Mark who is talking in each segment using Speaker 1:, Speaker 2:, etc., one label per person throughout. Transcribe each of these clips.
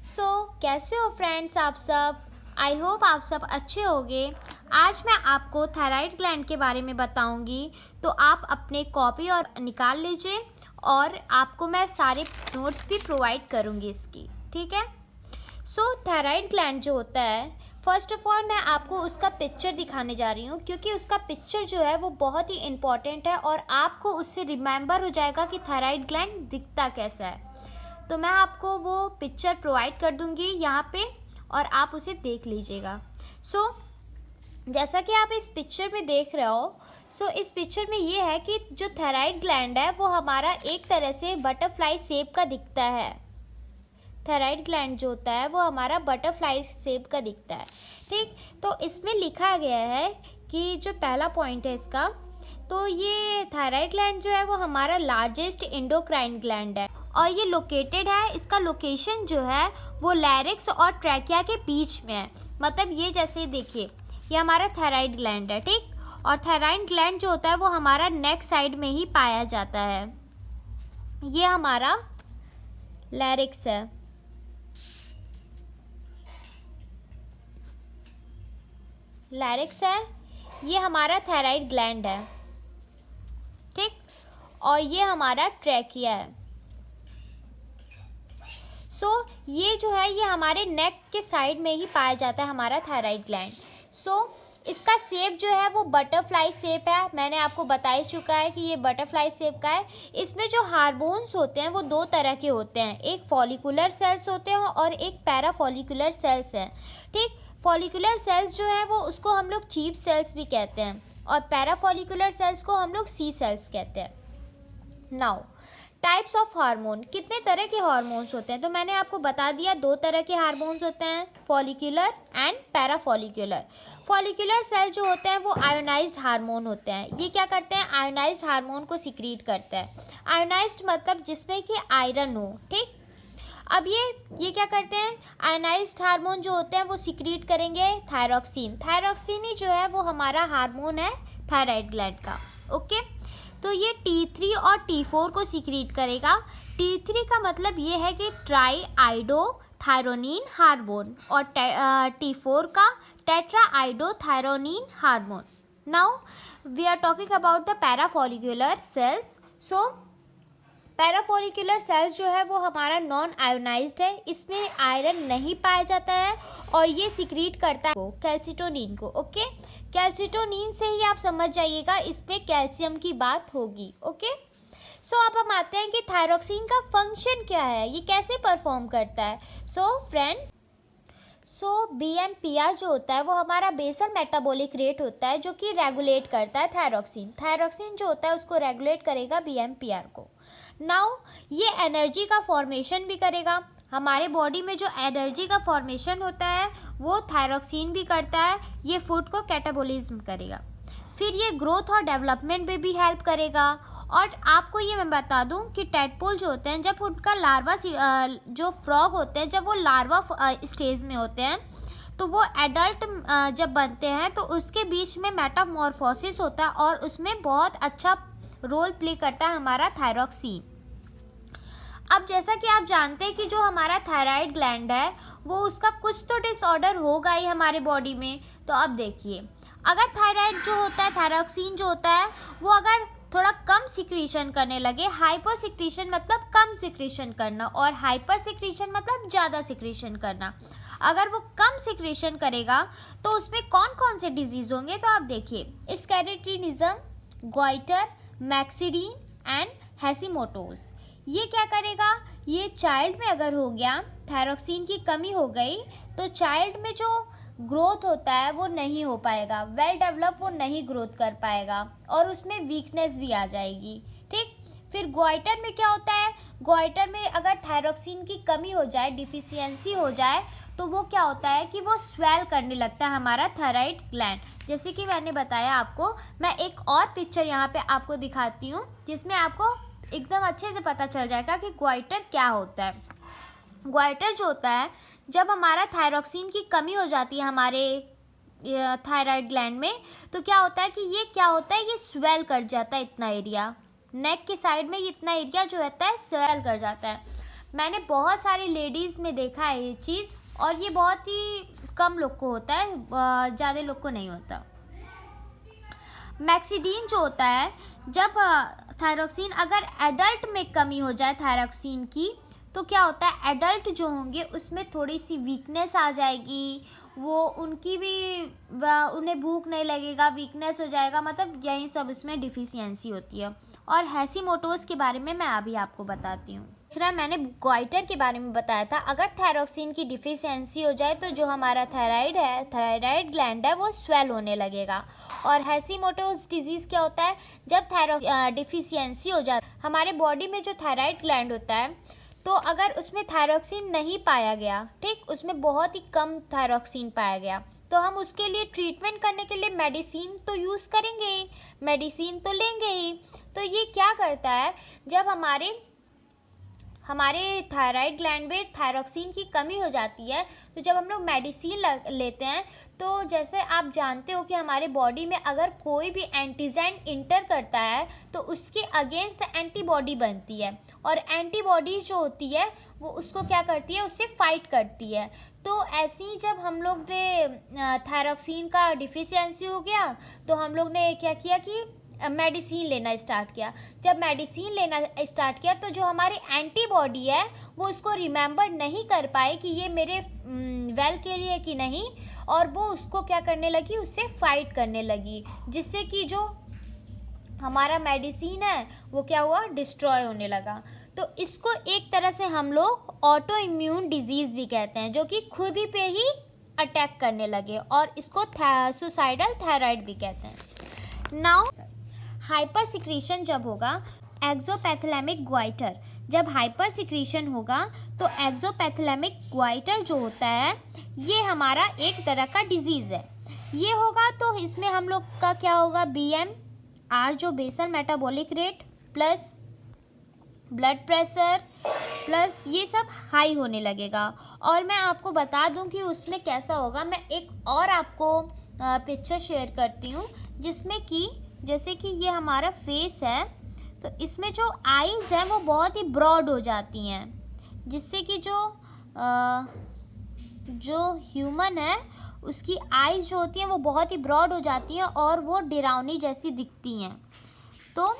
Speaker 1: कैसे हो फ्रेंड्स आप सब। आई होप आप सब अच्छे होंगे। आज मैं आपको थायराइड ग्लैंड के बारे में बताऊंगी, तो आप अपने कॉपी और निकाल लीजिए और आपको मैं सारे नोट्स भी प्रोवाइड करूंगी इसकी, ठीक है। थायराइड ग्लैंड जो होता है, फर्स्ट ऑफ ऑल मैं आपको उसका पिक्चर दिखाने जा रही हूँ, क्योंकि उसका पिक्चर जो है वो बहुत ही इम्पॉर्टेंट है और आपको उससे रिमेंबर हो जाएगा कि थायराइड ग्लैंड दिखता कैसा है। तो मैं आपको वो पिक्चर प्रोवाइड कर दूंगी यहाँ पे और आप उसे देख लीजिएगा। जैसा कि आप इस पिक्चर में देख रहे हो, इस पिक्चर में ये है कि जो थायराइड ग्लैंड है वो हमारा एक तरह से बटरफ्लाई शेप का दिखता है। थायराइड ग्लैंड जो होता है वो हमारा बटरफ्लाई शेप का दिखता है, ठीक। तो इसमें लिखा गया है कि जो पहला पॉइंट है इसका, तो ये थायराइड ग्लैंड जो है वो हमारा लार्जेस्ट एंडोक्राइन ग्लैंड है और ये लोकेटेड है, इसका लोकेशन जो है वो लैरिक्स और ट्रैकिया के बीच में है। मतलब ये जैसे देखिए, ये हमारा थायराइड ग्लैंड है, ठीक। और थायराइड ग्लैंड जो होता है वो हमारा नेक साइड में ही पाया जाता है। ये हमारा लैरिक्स है, लैरिक्स है, ये हमारा थायराइड ग्लैंड है, ठीक। और ये हमारा ट्रैकिया है। ये जो है ये हमारे नेक के साइड में ही पाया जाता है हमारा थायराइड ग्लैंड। इसका शेप जो है वो बटरफ्लाई शेप है। मैंने आपको बता ही चुका है कि ये बटरफ्लाई शेप का है। इसमें जो हार्मोन्स होते हैं वो दो तरह के होते हैं, एक फॉलिकुलर सेल्स होते हैं और एक पैराफॉलिकुलर सेल्स हैं, ठीक। फॉलिकुलर सेल्स जो है वो उसको हम लोग चीफ सेल्स भी कहते हैं और पैराफॉलिकुलर सेल्स को हम लोग सी सेल्स कहते हैं। नाउ टाइप्स ऑफ हार्मोन, कितने तरह के हार्मोन्स होते हैं, तो मैंने आपको बता दिया दो तरह के हार्मोन्स होते हैं, follicular and parafollicular. Follicular cell जो होते हैं वो आयोनाइज्ड हार्मोन होते हैं। ये क्या करते हैं, आयोनाइज्ड हार्मोन को सिक्रीट करते हैं। आयोनाइज्ड मतलब जिसमें कि आयरन हो, ठीक। अब ये क्या करते हैं, आयोनाइज्ड हार्मोन जो होते हैं वो सिक्रीट करेंगे थायरॉक्सिन। थायरॉक्सिन ही जो है वो हमारा हार्मोन है थायराइड ग्लैंड का, ओके। तो ये T3 और T4 को सिक्रीट करेगा। T3 का मतलब ये है कि ट्राई आइडो थायरोनिन हार्मोन और T4 का tetraiodothyronine hormone. Now we are talking about the parafollicular cells. Parafollicular cells जो है वो हमारा नॉन आयोनाइज्ड है, इसमें आयरन नहीं पाया जाता है और ये सिक्रीट करता है कैल्सिटोनिन को, ओके। कैल्सिटोनिन से ही आप समझ जाइएगा इसमें कैल्शियम की बात होगी, ओके। अब हम आते हैं कि थायरॉक्सिन का फंक्शन क्या है, ये कैसे परफॉर्म करता है। BMPR जो होता है वो हमारा बेसल मेटाबॉलिक रेट होता है जो कि रेगुलेट करता है थायरॉक्सिन। थायरॉक्सिन जो होता है उसको रेगुलेट करेगा BMPR को। नाउ ये एनर्जी का फॉर्मेशन भी करेगा। हमारे बॉडी में जो एनर्जी का फॉर्मेशन होता है वो थायरॉक्सिन भी करता है। ये फूड को कैटाबॉलिज्म करेगा। फिर ये ग्रोथ और डेवलपमेंट में भी हेल्प करेगा। और आपको ये मैं बता दूं कि टेडपोल जो होते हैं, जब उनका लार्वा जो फ्रॉग होते हैं, जब वो लार्वा स्टेज में होते हैं तो वो एडल्ट जब बनते हैं तो उसके बीच में मेटामॉर्फोसिस होता है और उसमें बहुत अच्छा रोल प्ले करता है हमारा थायरॉक्सिन। अब जैसा कि आप जानते हैं कि जो हमारा थायराइड ग्लैंड है वो उसका कुछ तो डिसऑर्डर होगा ही हमारे बॉडी में। तो अब देखिए, अगर थायराइड जो होता है, थायरॉक्सिन जो होता है वो अगर थोड़ा कम सिक्रीशन करने लगे, हाइपर सिक्रीशन मतलब कम सिक्रीशन करना और हाइपर सिक्रीशन मतलब ज़्यादा सिक्रीशन करना, अगर वो कम सिक्रीशन करेगा तो उसमें कौन कौन से डिजीज़ होंगे। तो आप देखिए, स्केलेटिनिज्म, गॉइटर, मैक्सिडीन एंड हैशिमोटोस। ये क्या करेगा, ये चाइल्ड में अगर हो गया, थायरॉक्सिन की कमी हो गई तो चाइल्ड में जो ग्रोथ होता है वो नहीं हो पाएगा, वेल डेवलप वो नहीं ग्रोथ कर पाएगा और उसमें वीकनेस भी आ जाएगी, ठीक। फिर गॉइटर में क्या होता है, गॉइटर में अगर थायरॉक्सिन की कमी हो जाए, डिफिशियंसी हो जाए, तो वो क्या होता है कि वो स्वेल करने लगता है हमारा थायराइड ग्लैंड। जैसे कि मैंने बताया आपको, मैं एक और पिक्चर यहाँ पे आपको दिखाती हूँ जिसमें आपको एकदम अच्छे से पता चल जाएगा कि गॉइटर क्या होता है। गॉइटर जो होता है, जब हमारा थायरॉक्सिन की कमी हो जाती है हमारे थायराइड ग्लैंड में, तो क्या होता है कि ये स्वेल कर जाता है, इतना एरिया नेक के साइड में इतना एरिया जो रहता है स्वेल कर जाता है। मैंने बहुत सारी लेडीज़ में देखा है ये चीज़, और ये बहुत ही कम लोग को होता है, ज़्यादा लोग को नहीं होता। मैक्सिडीन जो होता है, जब थायरॉक्सिन अगर एडल्ट में कमी हो जाए थायरॉक्सिन की, तो क्या होता है, एडल्ट जो होंगे उसमें थोड़ी सी वीकनेस आ जाएगी, वो उनकी भी उन्हें भूख नहीं लगेगा, वीकनेस हो जाएगा, मतलब यही सब इसमें डिफिशियंसी होती है। और हैशीमोटोज़ के बारे में मैं अभी आपको बताती हूँ। दूसरा मैंने गॉइटर के बारे में बताया था। अगर थायरॉक्सिन की डिफिशियंसी हो जाए तो जो हमारा थायराइड है, थायराइड ग्लैंड है, वो स्वेल होने लगेगा। और हैशीमोटोज़ डिजीज़ क्या होता है, जब थायरॉक्सिन डिफिशियंसी हो जाए, हमारे बॉडी में जो थायराइड ग्लैंड होता है, तो अगर उसमें थायरॉक्सिन नहीं पाया गया, ठीक, उसमें बहुत ही कम थायरॉक्सिन पाया गया, तो हम उसके लिए ट्रीटमेंट करने के लिए मेडिसिन तो यूज़ करेंगे ही, मेडिसिन तो लेंगे ही। तो ये क्या करता है, जब हमारे थायराइड ग्लैंड में थायरॉक्सिन की कमी हो जाती है, तो जब हम लोग मेडिसिन लेते हैं, तो जैसे आप जानते हो कि हमारे बॉडी में अगर कोई भी एंटीजन इंटर करता है तो उसके अगेंस्ट एंटीबॉडी बनती है, और एंटीबॉडी जो होती है वो उसको क्या करती है, उससे फाइट करती है। तो ऐसे ही जब हम लोग ने थायरॉक्सिन का डिफिशियंसी हो गया, तो हम लोग ने क्या किया कि मेडिसिन लेना स्टार्ट किया। जब मेडिसिन लेना स्टार्ट किया, तो जो हमारी एंटीबॉडी है वो उसको रिमेंबर नहीं कर पाए कि ये मेरे वेल के लिए कि नहीं, और वो उसको क्या करने लगी, उससे फाइट करने लगी, जिससे कि जो हमारा मेडिसिन है वो क्या हुआ, डिस्ट्रॉय होने लगा। तो इसको एक तरह से हम लोग ऑटो इम्यून डिजीज़ भी कहते हैं, जो कि खुद ही पे ही अटैक करने लगे, और इसको सुसाइडल थायराइड भी कहते हैं। नाउ हाइपर सिक्रीशन जब होगा, एक्सोपैथोलेमिक ग्वाइटर, जब हाइपर सिक्रीशन होगा तो एक्सोपैथोलेमिक ग्वाइटर जो होता है, ये हमारा एक तरह का डिजीज़ है। ये होगा तो इसमें हम लोग का क्या होगा, BMR जो basal metabolic rate plus blood pressure plus ये सब हाई होने लगेगा। और मैं आपको बता दूं कि उसमें कैसा होगा, मैं एक और आपको पिक्चर शेयर करती हूँ, जिसमें कि जैसे कि ये हमारा फेस है, तो इसमें जो आईज़ हैं वो बहुत ही ब्रॉड हो जाती हैं, जिससे कि जो ह्यूमन है उसकी आईज़ जो होती हैं वो बहुत ही ब्रॉड हो जाती हैं, और वो डरावनी जैसी दिखती हैं। तो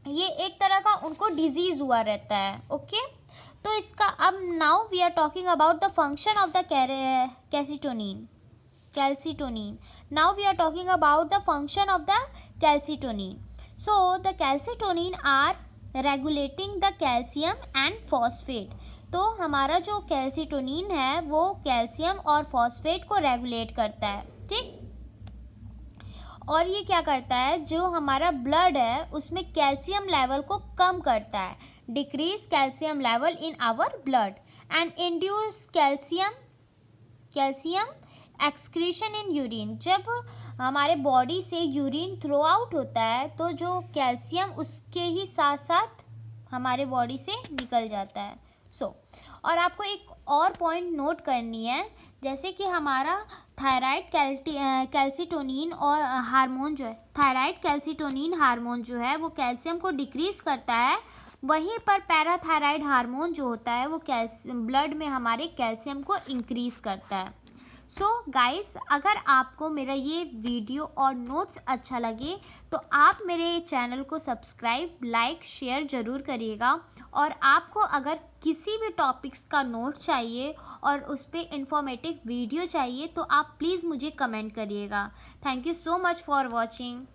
Speaker 1: ये एक तरह का उनको डिजीज़ हुआ रहता है। ओके, तो इसका अब now we are talking about the function of the calcitonin. Now we are talking about the function of the calcitonin. So the calcitonin are regulating the calcium and phosphate. तो हमारा जो calcitonin है वो calcium और phosphate को regulate करता है, ठीक। और ये क्या करता है, जो हमारा ब्लड है उसमें कैल्शियम लेवल को कम करता है, decrease calcium level in our blood and induce calcium excretion in urine. जब हमारे बॉडी से यूरिन थ्रो आउट होता है तो जो कैल्शियम उसके ही साथ साथ हमारे बॉडी से निकल जाता है। और आपको एक और पॉइंट नोट करनी है, जैसे कि हमारा थायराइड कैल्सीटोनिन और हार्मोन जो है, थायराइड कैल्सीटोनिन हार्मोन जो है वो कैल्शियम को डिक्रीज़ करता है, वहीं पर पैराथायराइड हार्मोन जो होता है वो ब्लड में हमारे कैल्शियम को इंक्रीज़ करता है। गाइस, अगर आपको मेरा ये वीडियो और नोट्स अच्छा लगे तो आप मेरे चैनल को सब्सक्राइब, लाइक, शेयर ज़रूर करिएगा। और आपको अगर किसी भी टॉपिक्स का नोट चाहिए और उस पर इंफॉर्मेटिव वीडियो चाहिए तो आप प्लीज़ मुझे कमेंट करिएगा। Thank you so much for watching.